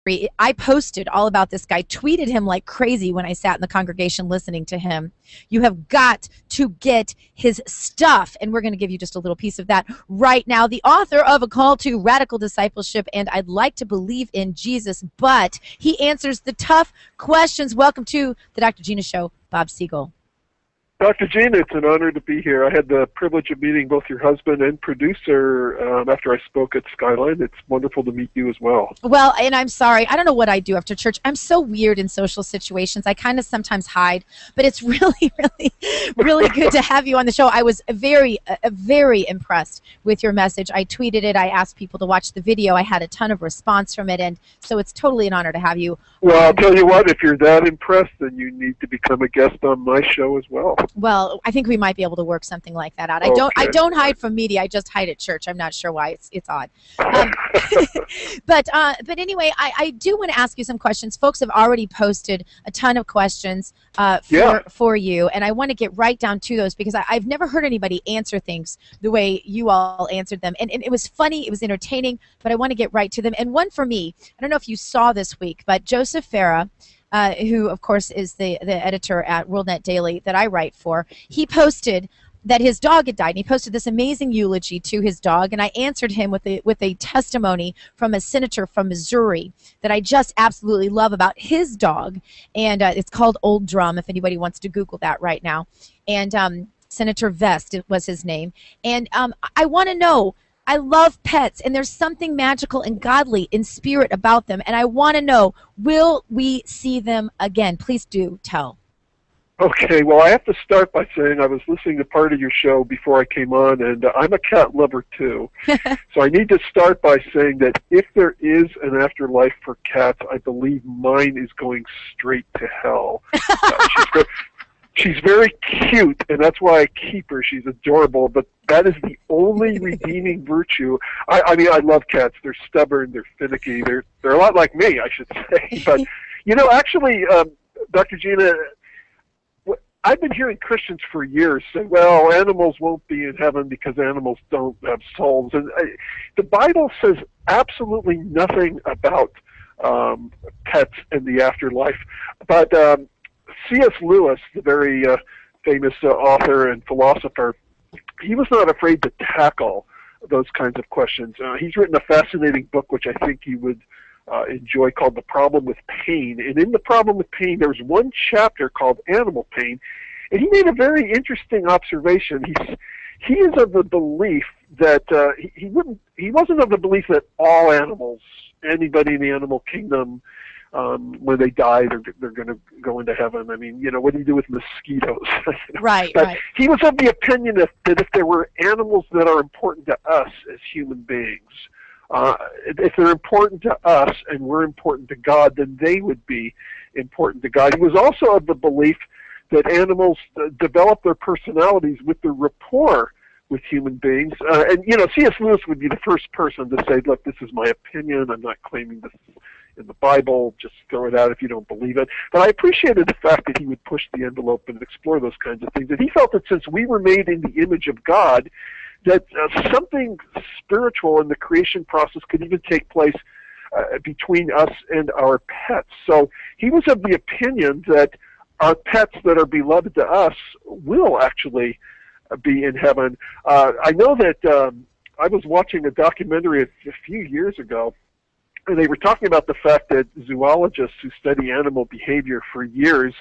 I posted all about this guy, tweeted him like crazy when I sat in the congregation listening to him. You have got to get his stuff. And we're going to give you just a little piece of that right now. The author of A Call to Radical Discipleship and I'd Like to Believe in Jesus, but he answers the tough questions. Welcome to the Dr. Gina Show, Bob Siegel. Dr. Gina, it's an honor to be here. I had the privilege of meeting both your husband and producer after I spoke at Skyline. It's wonderful to meet you as well. Well, and I'm sorry. I don't know what I do after church. I'm so weird in social situations. I kind of sometimes hide, but it's really, really, really good to have you on the show. I was very impressed with your message. I tweeted it. I asked people to watch the video. I had a ton of response from it, and so it's totally an honor to have you. Well, I'll tell you what, if you're that impressed, then you need to become a guest on my show as well. Well, I think we might be able to work something like that out. I don't hide from media. I just hide at church. I'm not sure why. It's odd. But anyway, I do want to ask you some questions. Folks have already posted a ton of questions for you, and I want to get right down to those because I've never heard anybody answer things the way you all answered them. And it was funny. It was entertaining, but I want to get right to them. And one for me, I don't know if you saw this week, but Joseph Farah, who, of course, is the editor at WorldNet Daily that I write for, he posted that his dog had died. And he posted this amazing eulogy to his dog, and I answered him with a testimony from a senator from Missouri that I just absolutely love about his dog, and it's called Old Drum, if anybody wants to Google that right now. And Senator Vest was his name. And I want to know, I love pets, and there's something magical and godly in spirit about them, and I want to know, will we see them again? Please do tell. Okay, well, I have to start by saying I was listening to part of your show before I came on, and I'm a cat lover too. So I need to start by saying that if there is an afterlife for cats, I believe mine is going straight to hell. She's very cute, and that's why I keep her. She's adorable, but that is the only redeeming virtue. I mean, I love cats. They're stubborn. They're finicky. They're a lot like me, I should say. But, you know, actually, Dr. Gina, I've been hearing Christians for years say, well, animals won't be in heaven because animals don't have souls. And the Bible says absolutely nothing about pets and the afterlife. But C.S. Lewis, the very famous author and philosopher, he was not afraid to tackle those kinds of questions. He's written a fascinating book, which I think you would enjoy, called The Problem with Pain. And in The Problem with Pain, there's one chapter called Animal Pain, and he made a very interesting observation. He is of the belief that he wasn't of the belief that all animals, anybody in the animal kingdom, when they die, they're going to go into heaven. I mean, you know, what do you do with mosquitoes? You know? Right. He was of the opinion that if there were animals that are important to us as human beings, if they're important to us and we're important to God, then they would be important to God. He was also of the belief that animals develop their personalities with their rapport with human beings. And, you know, C.S. Lewis would be the first person to say, look, this is my opinion. I'm not claiming this in the Bible. Just throw it out if you don't believe it. But I appreciated the fact that he would push the envelope and explore those kinds of things. And he felt that since we were made in the image of God, that something spiritual in the creation process could even take place between us and our pets. So he was of the opinion that our pets that are beloved to us will actually be in heaven. I know that I was watching a documentary a few years ago, and they were talking about the fact that zoologists who study animal behavior for years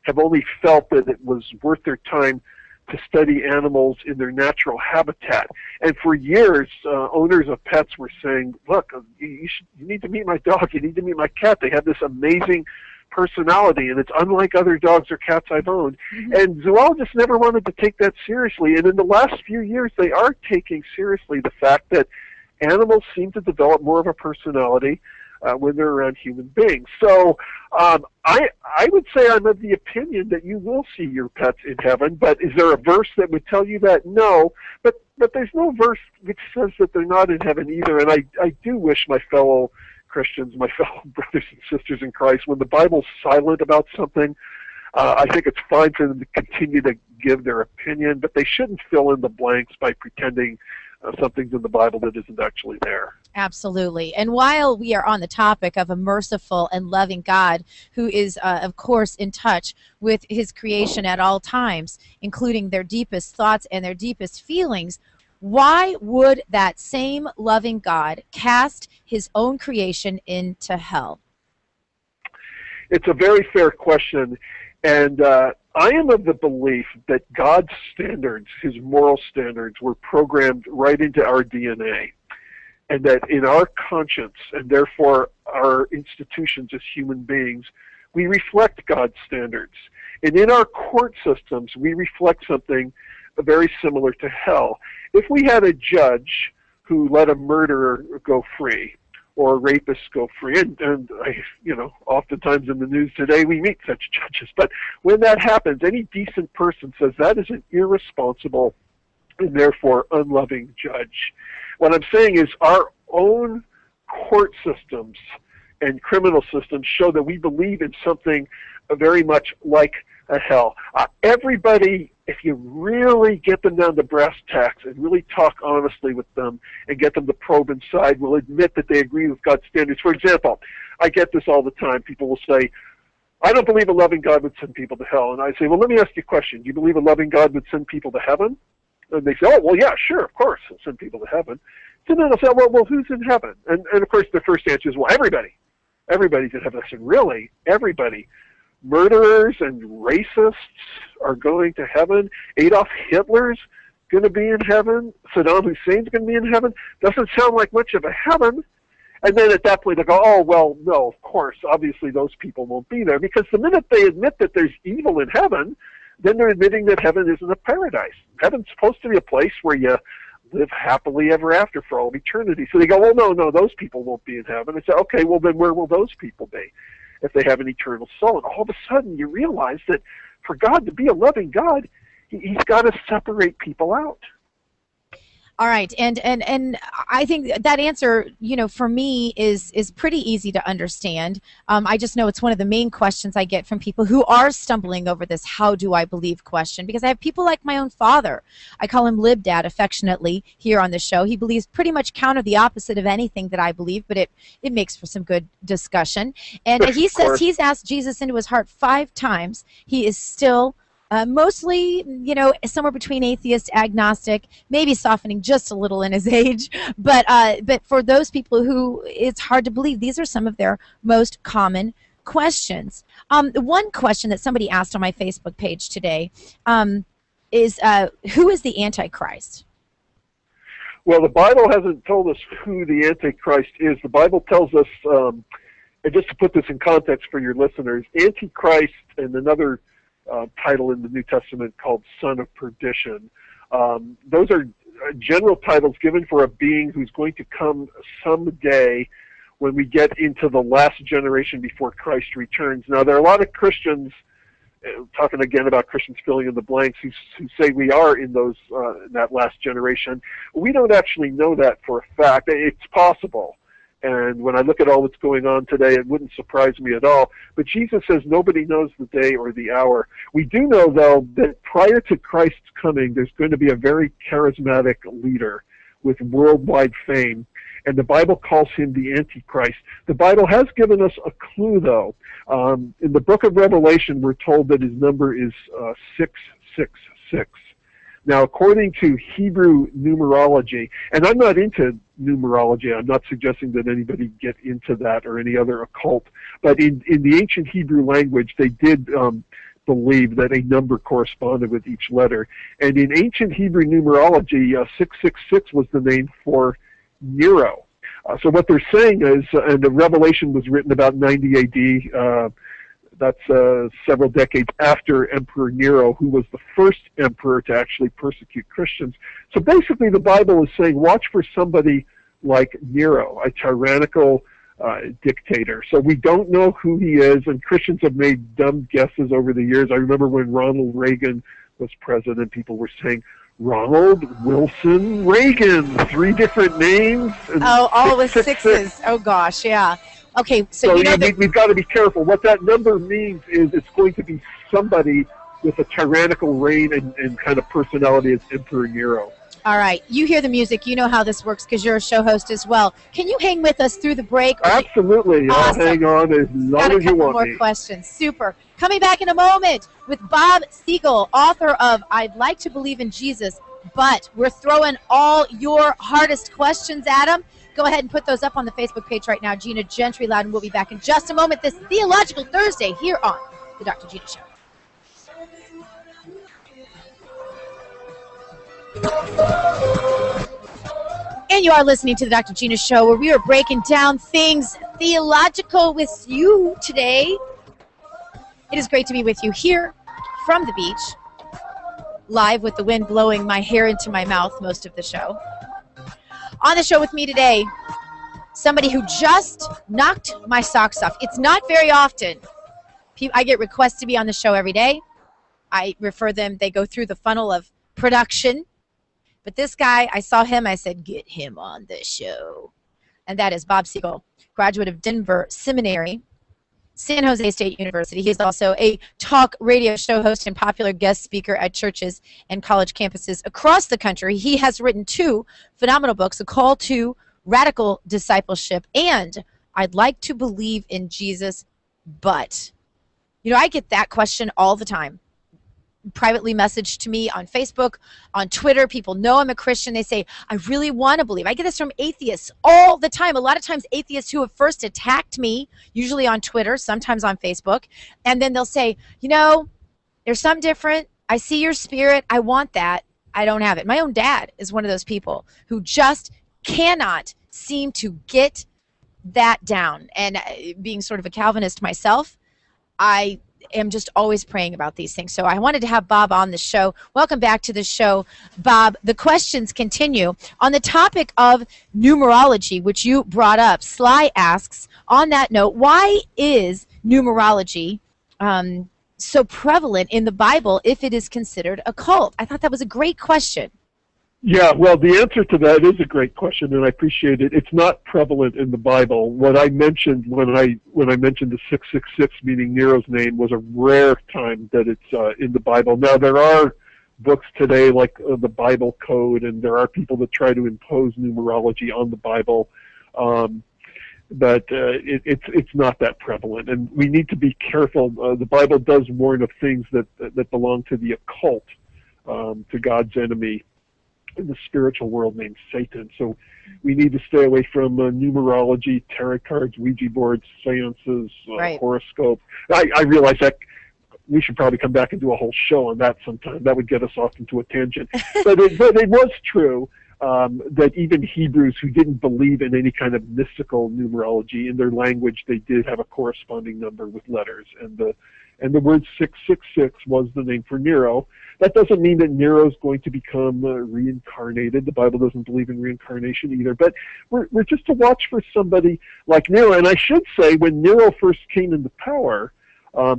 have only felt that it was worth their time to study animals in their natural habitat. And for years, owners of pets were saying, look, you need to meet my dog, you need to meet my cat. They have this amazing personality, and it's unlike other dogs or cats I've owned. Mm-hmm. And zoologists never wanted to take that seriously. And in the last few years, they are taking seriously the fact that animals seem to develop more of a personality when they're around human beings. So I would say I'm of the opinion that you will see your pets in heaven, but is there a verse that would tell you that? No, but there's no verse which says that they're not in heaven either. And I do wish my fellow Christians, my fellow brothers and sisters in Christ, when the Bible's silent about something, I think it's fine for them to continue to give their opinion, but they shouldn't fill in the blanks by pretending some things in the Bible that isn't actually there. Absolutely. And while we are on the topic of a merciful and loving God who is, of course, in touch with his creation at all times, including their deepest thoughts and their deepest feelings, why would that same loving God cast his own creation into hell? It's a very fair question, and I am of the belief that God's standards, his moral standards, were programmed right into our DNA, and that in our conscience, and therefore our institutions as human beings, we reflect God's standards. And in our court systems, we reflect something very similar to hell. If we had a judge who let a murderer go free, or rapists go free, and oftentimes in the news today we meet such judges, but when that happens, any decent person says that is an irresponsible and therefore unloving judge. What I'm saying is our own court systems and criminal systems show that we believe in something very much like a hell. Everybody, if you really get them down to brass tacks and really talk honestly with them and get them to probe inside, will admit that they agree with God's standards. For example, I get this all the time. People will say, I don't believe a loving God would send people to hell. And I say, well, let me ask you a question. Do you believe a loving God would send people to heaven? And they say, oh, well, yeah, sure, of course, he'll send people to heaven. So then I'll say, well, who's in heaven? And of course, the first answer is, well, everybody. Everybody's in heaven. I said, really? Everybody? Murderers and racists are going to heaven? Adolf Hitler's going to be in heaven? Saddam Hussein's going to be in heaven? Doesn't sound like much of a heaven. And then at that point they go, oh, well, no, of course, obviously those people won't be there. Because the minute they admit that there's evil in heaven, then they're admitting that heaven isn't a paradise. Heaven's supposed to be a place where you live happily ever after for all of eternity. So they go, well, no, those people won't be in heaven. I say, okay, well, then where will those people be if they have an eternal soul? And all of a sudden you realize that for God to be a loving God, he's got to separate people out. All right, and I think that answer, for me is pretty easy to understand. I just know it's one of the main questions I get from people who are stumbling over this "how do I believe" question, because I have people like my own father. I call him Lib Dad affectionately here on the show. He believes pretty much counter the opposite of anything that I believe, but it makes for some good discussion. And he says he's asked Jesus into his heart 5 times. He is still mostly, somewhere between atheist, agnostic, maybe softening just a little in his age. But for those people who it's hard to believe, these are some of their most common questions. One question that somebody asked on my Facebook page today is, who is the Antichrist? Well, the Bible hasn't told us who the Antichrist is. The Bible tells us, and just to put this in context for your listeners, Antichrist and another title in the New Testament called Son of Perdition. Those are general titles given for a being who's going to come someday when we get into the last generation before Christ returns. Now, there are a lot of Christians, talking again about Christians filling in the blanks, who say we are in that last generation. We don't actually know that for a fact. It's possible. And when I look at all that's going on today, it wouldn't surprise me at all. But Jesus says nobody knows the day or the hour. We do know, though, that prior to Christ's coming, there's going to be a very charismatic leader with worldwide fame. And the Bible calls him the Antichrist. The Bible has given us a clue, though. In the book of Revelation, we're told that his number is 666. Now, according to Hebrew numerology, and I'm not into numerology, I'm not suggesting that anybody get into that or any other occult, but in the ancient Hebrew language, they did believe that a number corresponded with each letter. And in ancient Hebrew numerology, 666 was the name for Nero. So what they're saying is, and the Revelation was written about 90 AD, that's several decades after Emperor Nero, who was the first emperor to actually persecute Christians. So basically the Bible is saying, watch for somebody like Nero, a tyrannical dictator. So we don't know who he is, and Christians have made dumb guesses over the years. I remember when Ronald Reagan was president, people were saying, Ronald Wilson Reagan, 3 different names. All with 6s. Oh, gosh, yeah. Okay, so we've got to be careful. What that number means is it's going to be somebody with a tyrannical reign and kind of personality as Emperor Nero. All right, you hear the music. You know how this works because you're a show host as well. Can you hang with us through the break? Absolutely. Awesome. I'll hang on as long as you want more me. Questions. Super. Coming back in a moment with Bob Siegel, author of I'd Like to Believe in Jesus, but we're throwing all your hardest questions at him. Go ahead and put those up on the Facebook page right now. Gina Gentry Loudon will be back in just a moment this Theological Thursday here on the Dr. Gina Show. And you are listening to the Dr. Gina Show, where we are breaking down things theological with you today. It is great to be with you here from the beach, live with the wind blowing my hair into my mouth most of the show. On the show with me today, somebody who just knocked my socks off. It's not very often. I get requests to be on the show every day. I refer them, they go through the funnel of production. But this guy, I saw him, I said, get him on the show. And that is Bob Siegel, graduate of Denver Seminary, San Jose State University. He's also a talk radio show host and popular guest speaker at churches and college campuses across the country. He has written 2 phenomenal books, A Call to Radical Discipleship and I'd Like to Believe in Jesus, but. You know, I get that question all the time. Privately messaged to me on Facebook, on Twitter. People know I'm a Christian. They say, I really want to believe. I get this from atheists all the time. A lot of times atheists who have first attacked me, usually on Twitter, sometimes on Facebook, and then they'll say, you know, there's something different. I see your spirit. I want that. I don't have it. My own dad is one of those people who just cannot seem to get that down. And being sort of a Calvinist myself, I am just always praying about these things. So I wanted to have Bob on the show. Welcome back to the show, Bob. The questions continue. On the topic of numerology, which you brought up, Sly asks, on that note, why is numerology so prevalent in the Bible if it is considered a cult? I thought that was a great question. Yeah, well, the answer to that is a great question, and I appreciate it. It's not prevalent in the Bible. What I mentioned when I mentioned the 666, meaning Nero's name, was a rare time that it's in the Bible. Now, there are books today like the Bible Code, and there are people that try to impose numerology on the Bible, but it's not that prevalent, and we need to be careful. The Bible does warn of things that belong to the occult, to God's enemy in the spiritual world named Satan. So we need to stay away from numerology, tarot cards, Ouija boards, seances, right. Horoscope. I realize that we should probably come back and do a whole show on that sometime. That would get us off into a tangent. but it was true that even Hebrews who didn't believe in any kind of mystical numerology, in their language they did have a corresponding number with letters. And the word 666 was the name for Nero. That doesn't mean that Nero's going to become reincarnated. The Bible doesn't believe in reincarnation either. But we're just to watch for somebody like Nero. And I should say, when Nero first came into power,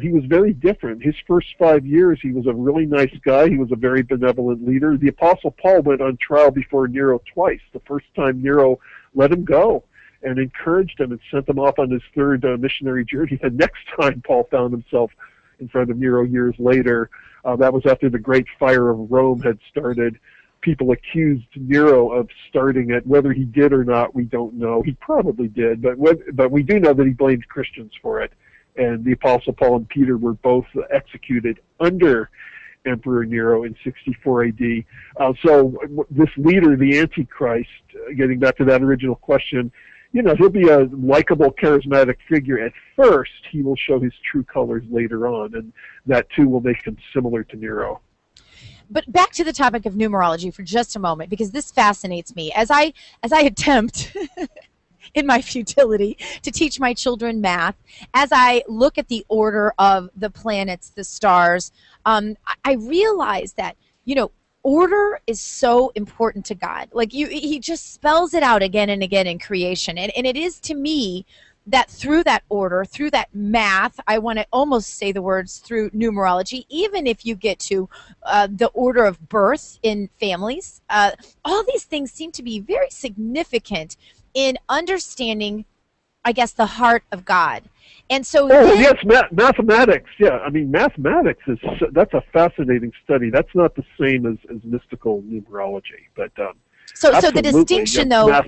he was very different. His first 5 years, he was a really nice guy. He was a very benevolent leader. The Apostle Paul went on trial before Nero twice. The first time Nero let him go and encouraged him and sent him off on his third missionary journey. The next time Paul found himself in front of Nero years later, that was after the Great Fire of Rome had started. People accused Nero of starting it. Whether he did or not, we don't know. He probably did, but we do know that he blamed Christians for it. And the Apostle Paul and Peter were both executed under Emperor Nero in 64 AD. So this leader, the Antichrist, getting back to that original question, you know, he'll be a likable, charismatic figure at first. He will show his true colors later on, and that too will make him similar to Nero. But back to the topic of numerology for just a moment, because this fascinates me. As I attempt in my futility to teach my children math, as I look at the order of the planets, the stars, I realize that, you know, order is so important to God. Like he just spells it out again and again in creation. And it is to me that through that order, through that math, I want to almost say the words through numerology, even if you get to the order of birth in families, all these things seem to be very significant in understanding I guess, the heart of God. And so oh yes, mathematics. Yeah, I mean mathematics that's a fascinating study. That's not the same as mystical numerology, but so the distinction, yeah,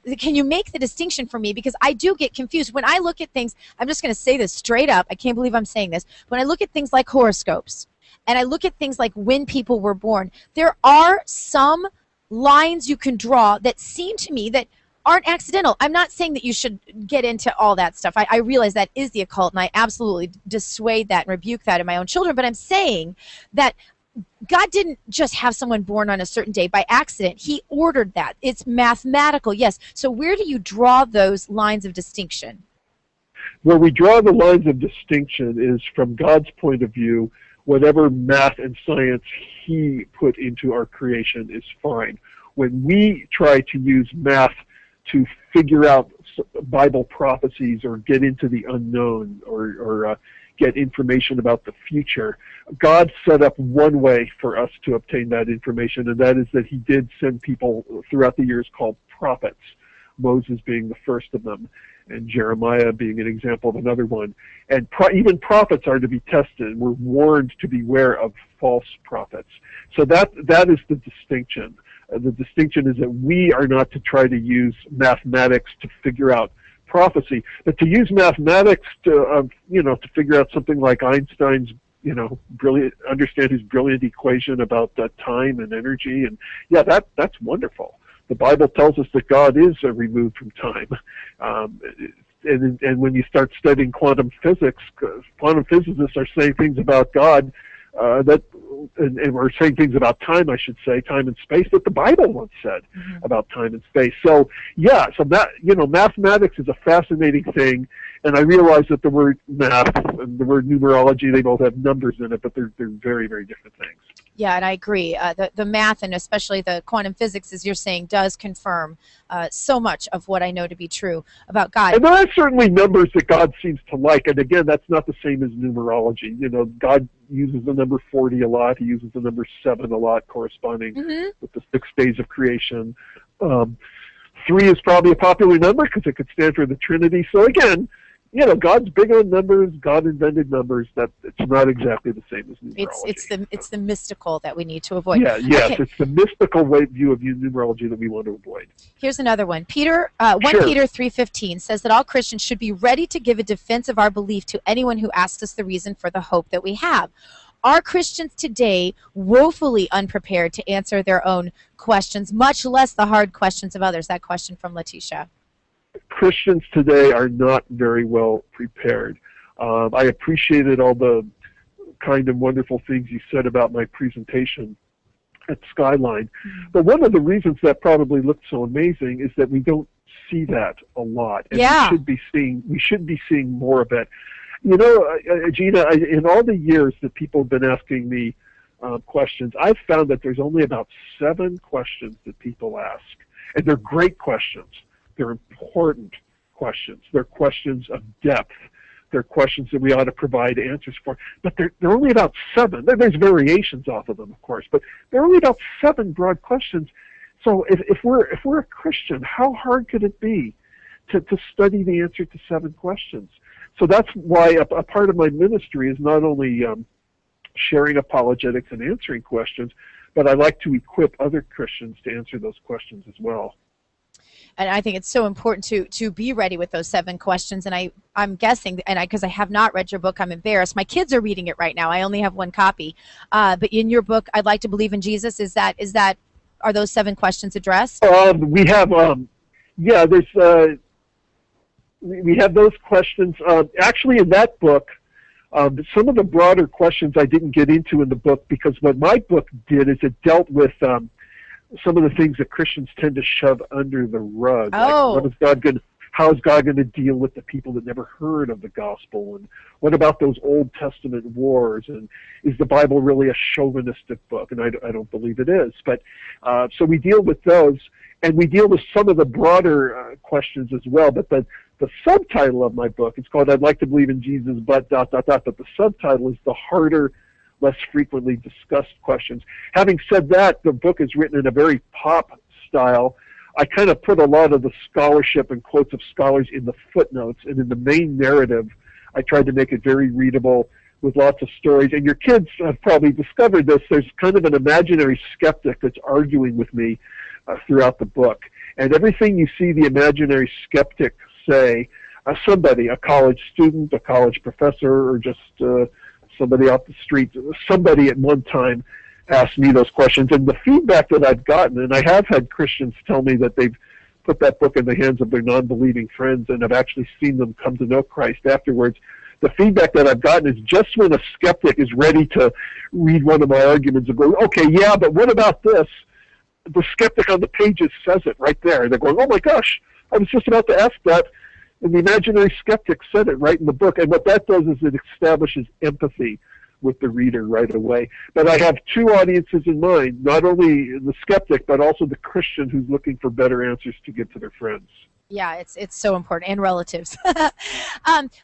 though, can you make the distinction for me? Because I do get confused when I look at things. I'm just going to say this straight up. I can't believe I'm saying this. When I look at things like horoscopes and I look at things like when people were born, there are some lines you can draw that seem to me that aren't accidental. I'm not saying that you should get into all that stuff. I realize that is the occult, and I absolutely dissuade that and rebuke that in my own children. But I'm saying that God didn't just have someone born on a certain day by accident. He ordered that. It's mathematical, yes. So where do you draw those lines of distinction? Where we draw the lines of distinction is from God's point of view. Whatever math and science he put into our creation is fine. When we try to use math to figure out Bible prophecies or get into the unknown or get information about the future, God set up one way for us to obtain that information, and that is that he did send people throughout the years called prophets, Moses being the first of them, and Jeremiah being an example of another one. And even prophets are to be tested. We're warned to beware of false prophets. So that is the distinction. The distinction is that we are not to try to use mathematics to figure out prophecy, but to use mathematics to figure out something like Einstein's understand his brilliant equation about time and energy, and yeah, that's wonderful. The Bible tells us that God is removed from time, and when you start studying quantum physics, quantum physicists are saying things about God and we're saying things about time, I should say, time and space, that the Bible once said about time and space. So yeah, so that, mathematics is a fascinating thing, and I realize that the word math and the word numerology, they both have numbers in it, but they're very, very different things. Yeah, and I agree. The math, and especially the quantum physics, as you're saying, does confirm so much of what I know to be true about God. And there are certainly numbers that God seems to like, and again, that's not the same as numerology. God uses the number 40 a lot. He uses the number 7 a lot, corresponding with the 6 days of creation. 3 is probably a popular number because it could stand for the Trinity. So again, God's big on numbers. God invented numbers. That it's not exactly the same as numerology. It's the mystical that we need to avoid. Yeah, yes, okay. It's the mystical view of numerology that we want to avoid. Here's another one. 1 Peter 3:15 says that all Christians should be ready to give a defense of our belief to anyone who asks us the reason for the hope that we have. Are Christians today woefully unprepared to answer their own questions, much less the hard questions of others? That question from Letitia. Christians today are not very well prepared. I appreciated all the kind and wonderful things you said about my presentation at Skyline. But one of the reasons that probably looked so amazing is that we don't see that a lot. And we should be seeing more of it. Gina, in all the years that people have been asking me questions, I've found that there's only about 7 questions that people ask. And they're great questions. They're important questions. They're questions of depth. They're questions that we ought to provide answers for. But they're only about 7. There's variations off of them, of course, but they're only about 7 broad questions. So if we're a Christian, how hard could it be to study the answer to 7 questions? So that's why a part of my ministry is not only sharing apologetics and answering questions, but I like to equip other Christians to answer those questions as well. And I think it's so important to be ready with those 7 questions. And I'm guessing, and because I have not read your book, I'm embarrassed. My kids are reading it right now. I only have 1 copy. But in your book, I'd like to believe in Jesus. Are those 7 questions addressed? We have, we have those questions. Actually, in that book, some of the broader questions I didn't get into in the book, because what my book did is it dealt with some of the things that Christians tend to shove under the rug. Oh. Like how is God going to deal with the people that never heard of the gospel? And what about those Old Testament wars? And is the Bible really a chauvinistic book? And I don't believe it is. But so we deal with those, and we deal with some of the broader questions as well. But the subtitle of my book, it's called "I'd Like to Believe in Jesus, but ... But the subtitle is the harder, less frequently discussed questions. Having said that, the book is written in a very pop style. I kind of put a lot of the scholarship and quotes of scholars in the footnotes, and in the main narrative, I tried to make it very readable with lots of stories. And your kids have probably discovered this. There's kind of an imaginary skeptic that's arguing with me throughout the book. And everything you see the imaginary skeptic say, somebody, a college student, a college professor, or just somebody off the street, somebody at one time asked me those questions. And the feedback that I've gotten, and I have had Christians tell me that they've put that book in the hands of their non-believing friends and have actually seen them come to know Christ afterwards. The feedback that I've gotten is just when a skeptic is ready to read one of my arguments and go, okay, yeah, but what about this? The skeptic on the pages says it right there. And they're going, oh my gosh, I was just about to ask that. And the imaginary skeptic said it right in the book. And what that does is it establishes empathy with the reader right away. But I have two audiences in mind, not only the skeptic, but also the Christian who's looking for better answers to give to their friends. Yeah, it's so important, and relatives.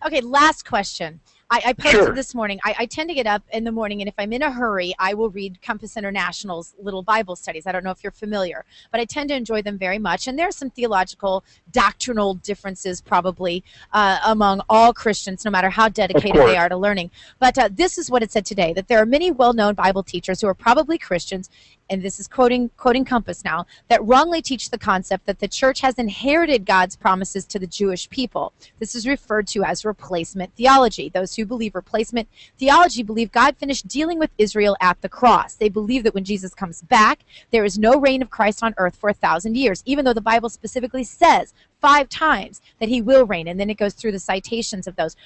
Okay, last question. I posted this morning. I tend to get up in the morning, and if I'm in a hurry, I will read Compass International's little Bible studies. I don't know if you're familiar, but I tend to enjoy them very much. And there are some theological, doctrinal differences probably among all Christians, no matter how dedicated they are to learning. But this is what it said today, that there are many well-known Bible teachers who are probably Christians, and this is quoting Compass now, that wrongly teach the concept that the church has inherited God's promises to the Jewish people. This is referred to as replacement theology. Those who believe replacement theology believe God finished dealing with Israel at the cross. They believe that when Jesus comes back, there is no reign of Christ on earth for 1,000 years, even though the Bible specifically says 5 times that he will reign, and then it goes through the citations of those.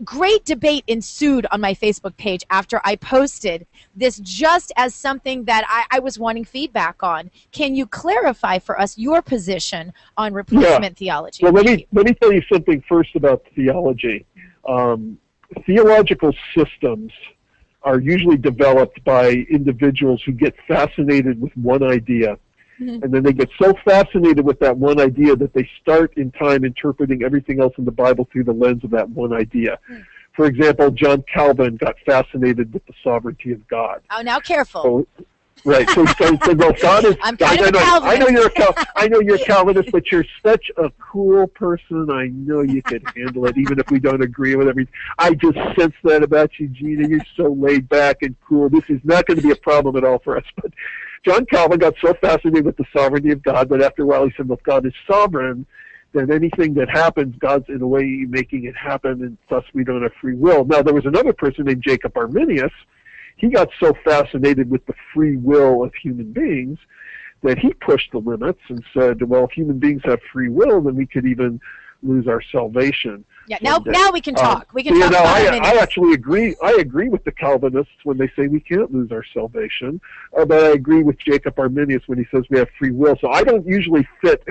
Great debate ensued on my Facebook page after I posted this, just as something that I was wanting feedback on. Can you clarify for us your position on replacement theology? Well, let me tell you something first about theology. Theological systems are usually developed by individuals who get fascinated with one idea. Mm-hmm. And then they get so fascinated with that one idea that they start in time interpreting everything else in the Bible through the lens of that one idea. Mm. For example, John Calvin got fascinated with the sovereignty of God. Oh, now careful. So, right. So he started saying, well, God is... I'm kind of a Calvinist. I know you're a Calvinist, but you're such a cool person. I know you could handle it, even if we don't agree with everything. I just sense that about you, Gina. You're so laid back and cool. This is not going to be a problem at all for us. But John Calvin got so fascinated with the sovereignty of God that after a while he said, well, if God is sovereign, then anything that happens, God's in a way making it happen, and thus we don't have free will. Now, there was another person named Jacob Arminius. He got so fascinated with the free will of human beings that he pushed the limits and said, well, if human beings have free will, then we could even lose our salvation. Yeah, now we can talk. We can talk about I actually agree. I agree with the Calvinists when they say we can't lose our salvation, but I agree with Jacob Arminius when he says we have free will. So I don't usually fit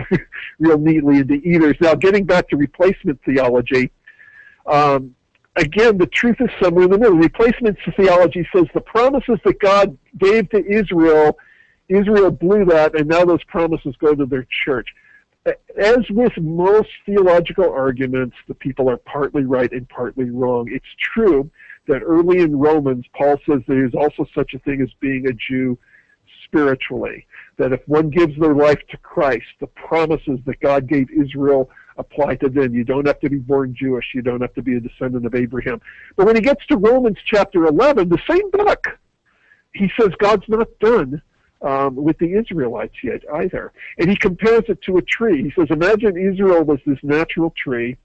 real neatly into either. Now, getting back to replacement theology, again, the truth is somewhere in the middle. Replacement theology says the promises that God gave to Israel, Israel blew that, and now those promises go to their church. As with most theological arguments, the people are partly right and partly wrong. It's true that early in Romans, Paul says there is also such a thing as being a Jew spiritually, that if one gives their life to Christ, the promises that God gave Israel apply to them. You don't have to be born Jewish. You don't have to be a descendant of Abraham. But when he gets to Romans chapter 11, the same book, he says God's not done with the Israelites yet either. And he compares it to a tree. He says, imagine Israel was this natural tree,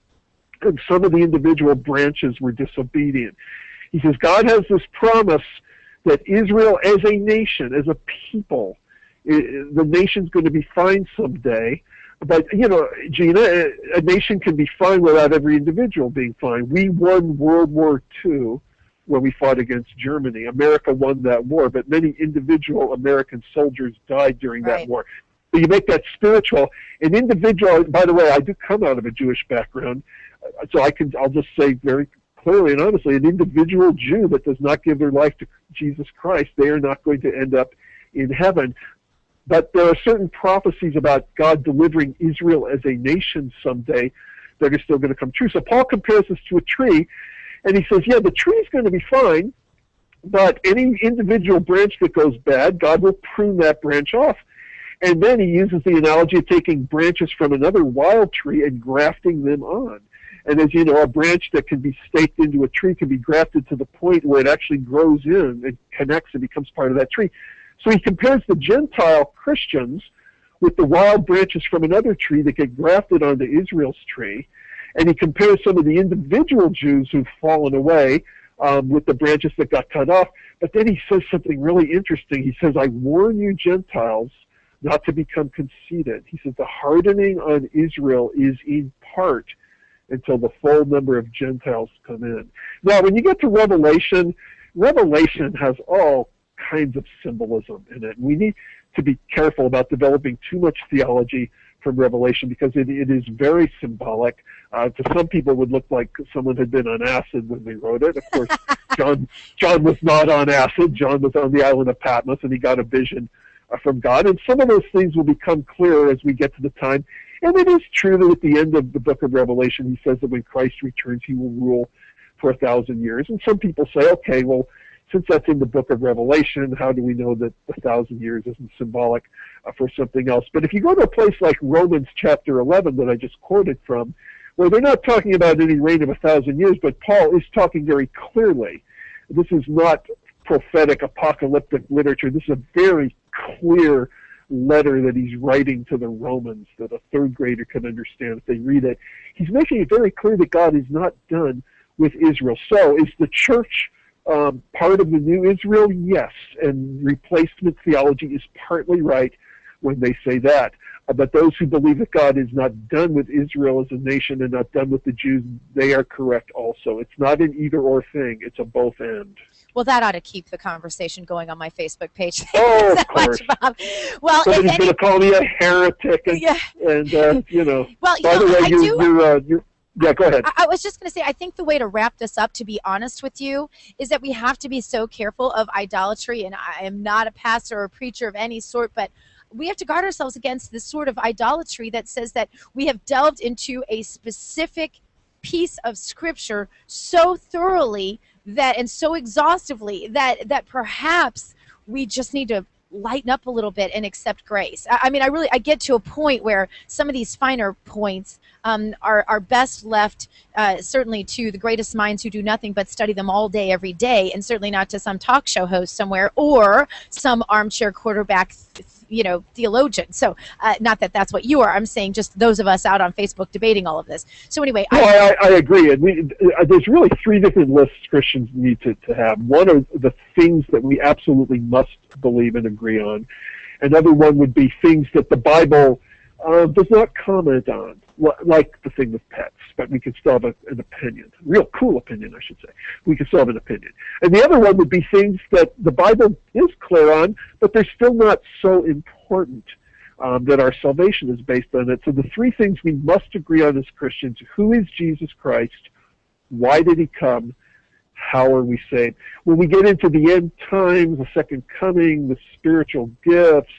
and some of the individual branches were disobedient. He says, God has this promise that Israel as a nation, as a people, the nation's going to be fine someday. But, you know, Gina, a nation can be fine without every individual being fine. We won World War II when we fought against Germany. America won that war, but many individual American soldiers died during that war. So you make that spiritual. An individual, by the way, I do come out of a Jewish background, so I'll just say very clearly and honestly, an individual Jew that does not give their life to Jesus Christ, they are not going to end up in heaven. But there are certain prophecies about God delivering Israel as a nation someday that are still going to come true. So Paul compares this to a tree, and he says, yeah, the tree is going to be fine, but any individual branch that goes bad, God will prune that branch off. And then he uses the analogy of taking branches from another wild tree and grafting them on. And as you know, a branch that can be staked into a tree can be grafted to the point where it actually grows in and connects and becomes part of that tree. So he compares the Gentile Christians with the wild branches from another tree that get grafted onto Israel's tree. And he compares some of the individual Jews who've fallen away with the branches that got cut off. But then he says something really interesting. He says, I warn you, Gentiles, not to become conceited. He says the hardening on Israel is in part until the full number of Gentiles come in. Now, when you get to Revelation, Revelation has all kinds of symbolism in it. We need to be careful about developing too much theology from Revelation because it is very symbolic. To some people, it would look like someone had been on acid when they wrote it. Of course, John was not on acid. John was on the island of Patmos, and he got a vision from God. And some of those things will become clearer as we get to the time. And it is true that at the end of the book of Revelation, he says that when Christ returns, he will rule for 1,000 years. And some people say, okay, well, since that's in the book of Revelation, how do we know that 1,000 years isn't symbolic for something else? But if you go to a place like Romans chapter 11 that I just quoted from, where they're not talking about any reign of 1,000 years, but Paul is talking very clearly. This is not prophetic, apocalyptic literature. This is a very clear letter that he's writing to the Romans that a third grader can understand if they read it. He's making it very clear that God is not done with Israel. So is the church part of the new Israel? Yes, and replacement theology is partly right when they say that. But those who believe that God is not done with Israel as a nation and not done with the Jews, they are correct also. It's not an either-or thing. It's a both and. Well, that ought to keep the conversation going on my Facebook page. Oh, of course. Much, Bob. Well, somebody's going to call me a heretic, and you know. Well, by the way, you're yeah, go ahead. I was just going to say, I think the way to wrap this up, to be honest with you, is that we have to be so careful of idolatry. And I am not a pastor or a preacher of any sort, but we have to guard ourselves against this sort of idolatry that says that we have delved into a specific piece of Scripture so thoroughly that and so exhaustively that perhaps we just need to lighten up a little bit and accept grace. I mean, I get to a point where some of these finer points are best left certainly to the greatest minds who do nothing but study them all day, every day, and certainly not to some talk show host somewhere or some armchair quarterback theologian. So not that that's what you are. I'm saying just those of us out on Facebook debating all of this. So anyway. I agree. And there's really three different lists Christians need to have. One are the things that we absolutely must believe and agree on. Another one would be things that the Bible does not comment on, like the thing with pets, but we can still have an opinion. Real cool opinion, I should say. We can still have an opinion. And the other one would be things that the Bible is clear on, but they're still not so important that our salvation is based on it. So the three things we must agree on as Christians: who is Jesus Christ? Why did he come? How are we saved? When we get into the end times, the second coming, the spiritual gifts,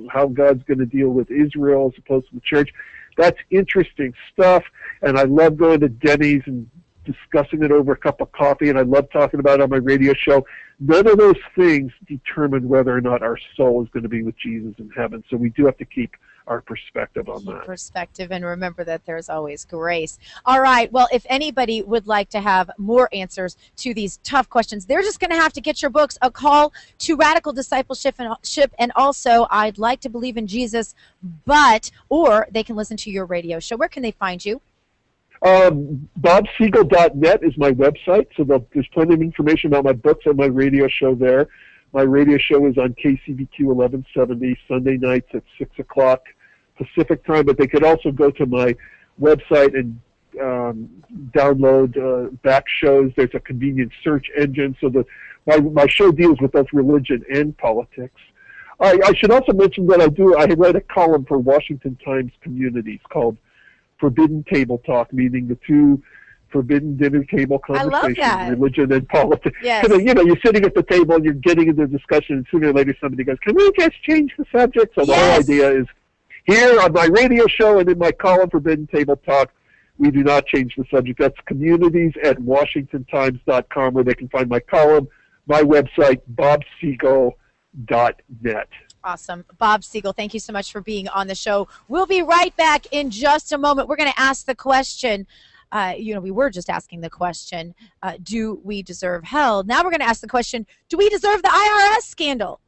how God's going to deal with Israel as opposed to the church, that's interesting stuff, and I love going to Denny's and discussing it over a cup of coffee, and I love talking about it on my radio show. None of those things determine whether or not our soul is going to be with Jesus in heaven, so we do have to keep our perspective on that. Perspective, and remember that there's always grace. All right, well, if anybody would like to have more answers to these tough questions, they're just going to have to get your books, A Call to Radical Discipleship, and also I'd Like to Believe in Jesus, or they can listen to your radio show. Where can they find you? BobSiegel.net is my website, so there's plenty of information about my books and my radio show there. My radio show is on KCBQ 1170 Sunday nights at 6 o'clock Pacific time, but they could also go to my website and download back shows. There's a convenient search engine, so my show deals with both religion and politics. I should also mention that I write a column for Washington Times Communities called Forbidden Table Talk, meaning the two forbidden dinner table conversations, religion and politics. Yes. You're sitting at the table and you're getting into a discussion, and sooner or later somebody goes, "Can we just change the subject?" So the whole idea is, here on my radio show and in my column, Forbidden Table Talk, we do not change the subject. That's communities@washingtontimes.com, where they can find my column, my website, bobsiegel.net. Awesome. Bob Siegel, thank you so much for being on the show. We'll be right back in just a moment. We're going to ask the question. We were just asking the question, do we deserve hell? Now we're going to ask the question, do we deserve the IRS scandal?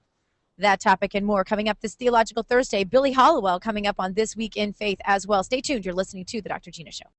That topic and more coming up this Theological Thursday. Billy Hollowell coming up on This Week in Faith as well. Stay tuned. You're listening to The Dr. Gina Show.